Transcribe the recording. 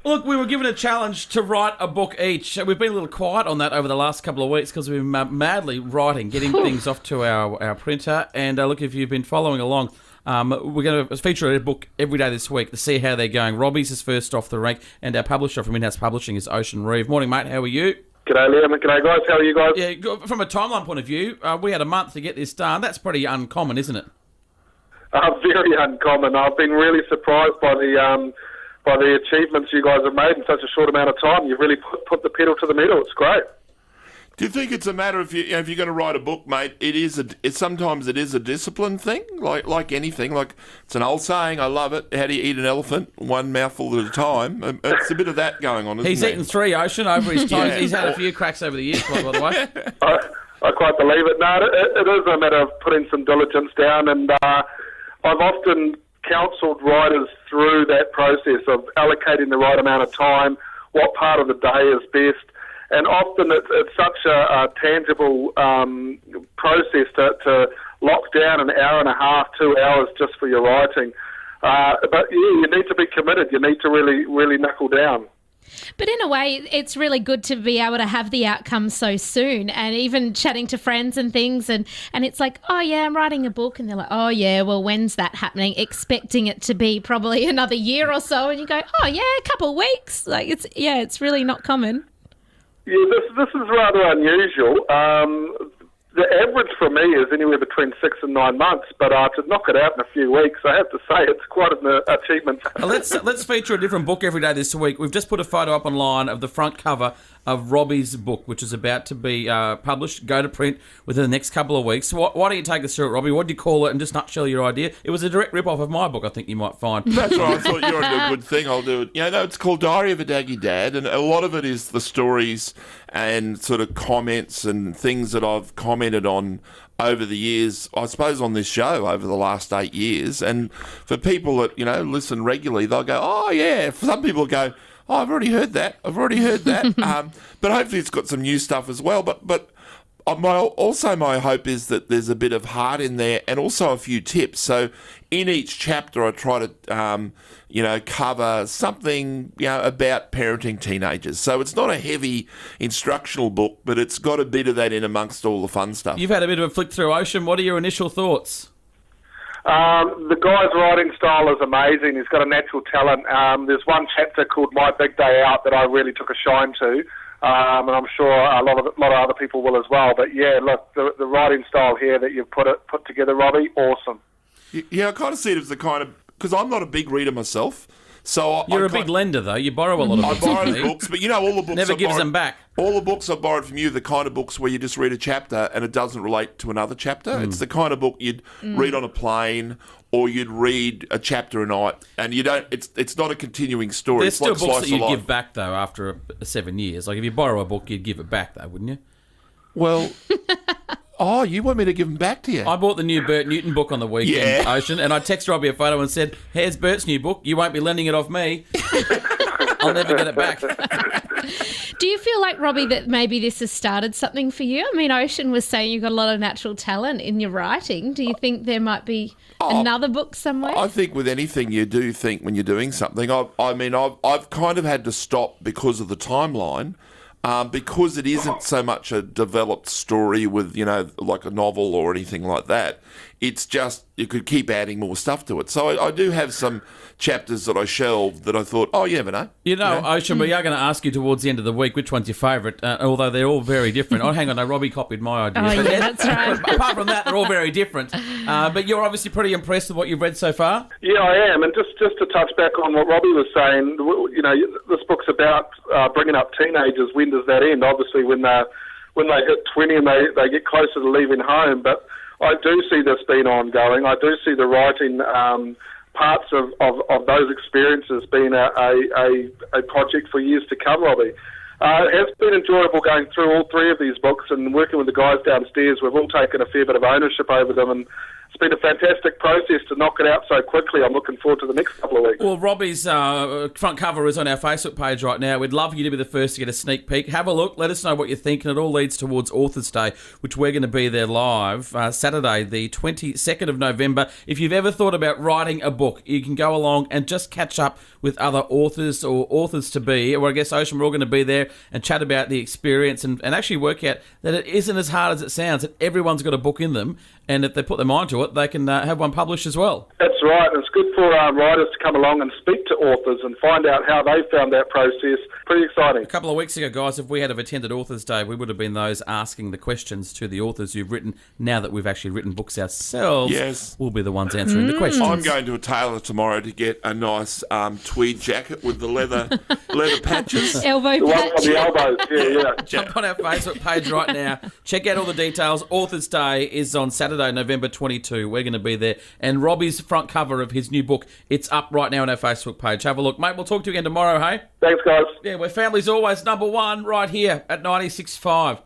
Look, we were given a challenge to write a book each. We've been a little quiet on that over the last couple of weeks because we've been madly writing, getting things off to our printer. And look, if you've been following along, we're going to feature a book every day this week to see how they're going. Robbie's is first off the rank, and our publisher from In-House Publishing is Ocean Reeve. Morning, mate. How are you? G'day, Liam. G'day, guys. How are you guys? Yeah, from a timeline point of view, we had a month to get this done. That's pretty uncommon, isn't it? Very uncommon. I've been really surprised by the achievements you guys have made in such a short amount of time. You've really put the pedal to the metal. It's great. Do you think it's a matter of if you're going to write a book, mate? Sometimes it is a discipline thing, like anything. Like it's an old saying. I love it. How do you eat an elephant? One mouthful at a time. It's a bit of that going on. Isn't He's eaten 3, Ocean, over his time. Yeah. He's had a few cracks over the years, by the way. I quite believe it. No, it is a matter of putting some diligence down, and I've often counselled writers through that process of allocating the right amount of time, what part of the day is best. And often it's such a tangible process to lock down an hour and a half, 2 hours just for your writing. But yeah, you need to be committed. You need to really, really knuckle down. But in a way, it's really good to be able to have the outcome so soon, and even chatting to friends and things, and it's like, oh yeah, I'm writing a book, and they're like, oh yeah, well, when's that happening? Expecting it to be probably another year or so, and you go, oh yeah, a couple of weeks. Like it's really not common. Yeah, this is rather unusual. The average for me is anywhere between 6 and 9 months, but to knock it out in a few weeks, I have to say it's quite an achievement. Let's feature a different book every day this week. We've just put a photo up online of the front cover of Robbie's book, which is about to be published, go to print within the next couple of weeks. Why don't you take us through it, Robbie? What do you call it, and just nutshell your idea? It was a direct rip-off of my book, I think you might find. That's right. I thought you were a good thing. I'll do it. It's called Diary of a Daggy Dad, and a lot of it is the stories and sort of comments and things that I've commented on over the years, I suppose, on this show over the last 8 years. And for people that, listen regularly, they'll go, oh, yeah. For some people go, oh, I've already heard that. But hopefully it's got some new stuff as well. But my hope is that there's a bit of heart in there and also a few tips. So in each chapter, I try to, cover something, about parenting teenagers. So it's not a heavy instructional book, but it's got a bit of that in amongst all the fun stuff. You've had a bit of a flick through, Ocean. What are your initial thoughts? The guy's writing style is amazing. He's got a natural talent. There's one chapter called My Big Day Out that I really took a shine to. And I'm sure a lot of other people will as well. But yeah, look, the writing style here that you've put together, Robbie, awesome. Yeah, I kind of see it as the kind of, because I'm not a big reader myself. So you're a big lender, though. You borrow a lot of books. I borrow books, but all the books never gives them back. All the books I've borrowed from you are the kind of books where you just read a chapter and it doesn't relate to another chapter. It's the kind of book you'd read on a plane, or you'd read a chapter a night, and you don't. It's not a continuing story. There's still like books that you'd give back though after 7 years. Like if you borrow a book, you'd give it back though, wouldn't you? Well. Oh, you want me to give them back to you? I bought the new Bert Newton book on the weekend, Ocean, and I texted Robbie a photo and said, here's Bert's new book. You won't be lending it off me. I'll never get it back. Do you feel like, Robbie, that maybe this has started something for you? I mean, Ocean was saying you've got a lot of natural talent in your writing. Do you think there might be another book somewhere? I think with anything you do think when you're doing something, I've kind of had to stop because of the timeline. Because it isn't so much a developed story with, like a novel or anything like that. It's just, you could keep adding more stuff to it. So I do have some chapters that I shelved that I thought, oh, you never know. Ocean, we are going to ask you towards the end of the week which one's your favourite, although they're all very different. Oh, hang on, no, Robbie copied my idea. Oh, yeah, that's right. Apart from that, they're all very different. But you're obviously pretty impressed with what you've read so far? Yeah, I am. And just to touch back on what Robbie was saying, this book's about bringing up teenagers. When does that end? Obviously, when they hit 20 and they get closer to leaving home. But I do see this being ongoing. I do see the writing parts of those experiences being a project for years to come, Robbie. It has been enjoyable going through all 3 of these books and working with the guys downstairs. We've all taken a fair bit of ownership over them, and it's been a fantastic process to knock it out so quickly. I'm looking forward to the next couple of weeks. Well, Robbie's front cover is on our Facebook page right now. We'd love you to be the first to get a sneak peek. Have a look. Let us know what you think. And it all leads towards Authors' Day, which we're going to be there live Saturday, the 22nd of November. If you've ever thought about writing a book, you can go along and just catch up with other authors or authors-to-be. Or I guess, Ocean, we're all going to be there and chat about the experience and actually work out that it isn't as hard as it sounds, that everyone's got a book in them, and if they put their mind to it, they can have one published as well. That's right. And it's good for writers to come along and speak to authors and find out how they found that process. Pretty exciting. A couple of weeks ago, guys, if we had have attended Authors' Day, we would have been those asking the questions to the authors who've written. Now that we've actually written books ourselves, Yes. we'll be the ones answering the questions. I'm going to a tailor tomorrow to get a nice tweed jacket with the leather patches. Elbow The one patch. on the elbows, yeah. Jump on our Facebook page right now. Check out all the details. Authors' Day is on Saturday, November 22. We're going to be there. And Robbie's front cover of his new book, it's up right now on our Facebook page. Have a look, mate. We'll talk to you again tomorrow, hey? Thanks, guys. Yeah, where family's always number one right here at 96.5.